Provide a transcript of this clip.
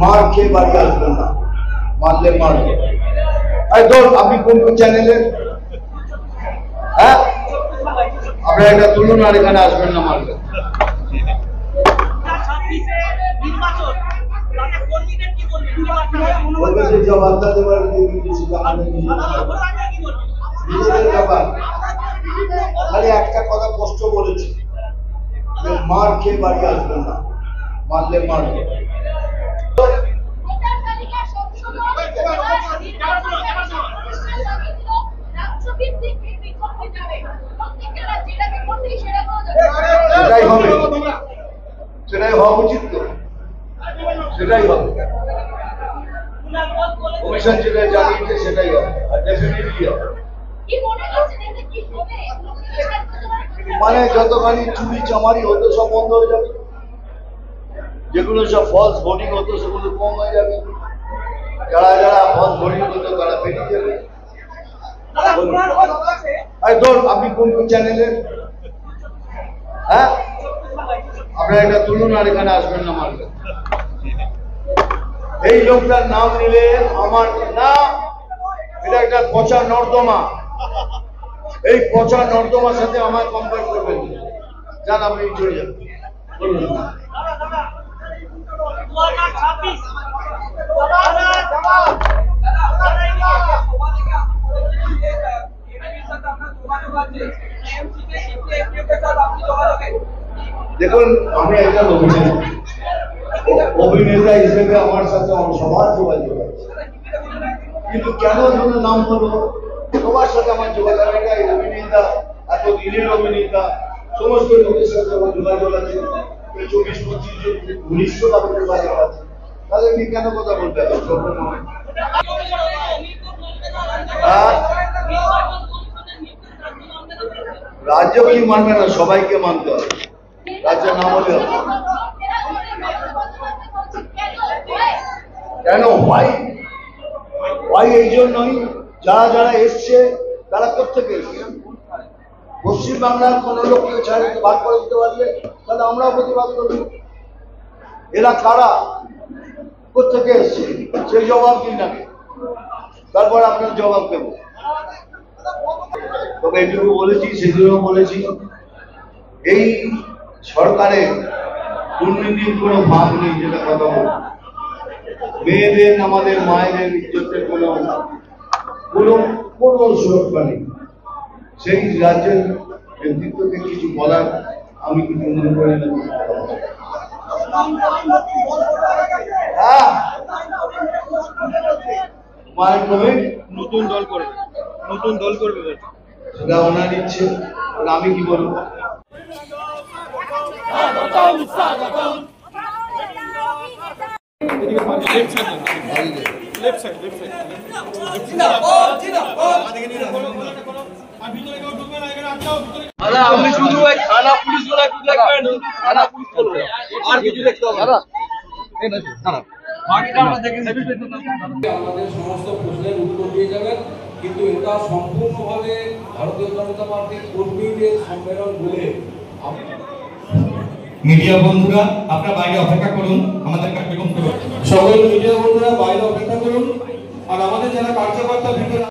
মার খেয়ে বাড়ি আসবেন না, মারলে মারবে। আপনি কোন চ্যানেলে? হ্যাঁ, আপনারা এটা তুলুন আর এখানে আসবেন না, মারবেন। জবাবটা দেওয়ার নিজেদের ব্যাপার। খালি একটা কথা কষ্ট বলেছি, মার খেয়ে বাড়ি আসবেন না, মারলে মারবে। সেটাই হবে, সেটাই হওয়া উচিত, তো সেটাই হবে। কমিশন যেটা জানিয়েছে সেটাই হবে, আর ডেফিনেটলি হবে। মানে যতখানি চুরি চামারি হতো সব বন্ধ হয়ে যাবে, যেগুলো সব ফলস ভোটিং হতো সেগুলো কম হয়ে যাবে, যারা যারা ফলস ভোটিং হতো তারা বেরিয়ে যাবে। আপনি কোন চ্যানেলে? হ্যাঁ, আপনারা এটা তুলুন আর এখানে আসবেন না, মারবেন। এই লোকটার নাম নিলে আমার না, এটা একটা পচা নর্দমা। এই পচা নর্দমার সাথে আমার কম্পেয়ার করবেন, যান আপনি চলে যান। বলুন দেখুন, আমি একজন অভিনেতা হিসেবে আমার সাথে সবার যোগাযোগ আছে, কিন্তু কেন যেন নাম হলো সবার সাথে আমার যোগাযোগ। অভিনেতা, এত দিনের অভিনেতা, সমস্ত লোকের সাথে আমার যোগাযোগ আছে, 24-25 আমাদের যোগাযোগ আছে, তাহলে আমি কেন কথা বলতে হবে? রাজ্য কি মানবে না? সবাইকে মানতে হবে, রাজ্য না হলে হবে। কেন ভাই? এই জন্যই যারা যারা এসছে তারা কোথেকে এসছে? পশ্চিমবাংলার কোন লোককে ছাড়িয়ে ভাগ করে দিতে পারলে তাহলে আমরাও প্রতিবাদ করব। এরা কারা, কোথেকে এসছে সেই জবাব দিন আগে, তারপর আপনার জবাব দেব। তবে এটুকু বলেছি, সেগুলো বলেছি, এই সরকারের দুর্নীতির কোনো ভাগ নেই, যেটা কথা বল। মেয়েদের, আমাদের মায়েদের ইজ্জতের কোনো সুরক্ষা নেই। সেই রাজ্যের নেতৃত্বকে কিছু বলার আমি কিছু মনে করি না। নতুন দল করবে সেটা ওনার ইচ্ছে, আমি কি বলবো? আপনি শুধু থানা পুলিশ বলে দেখবেন, থানা পুলিশ বলবে, আর কিছু দেখতে হবে না। আমাদের সমস্ত প্রশ্নের উত্তর দিয়ে যাবেন, কিন্তু এটা সম্পূর্ণভাবে ভারতীয় জনতা পার্টির কর্মীদের সম্মেলন বলে। মিডিয়া বন্ধুরা আপনারা বাইরে অপেক্ষা করুন, আমাদের কার্যক্রম করুন। সকল মিডিয়া বন্ধুরা বাইরে অপেক্ষা করুন, আর আমাদের যারা কার্যকর্তা ভিতরে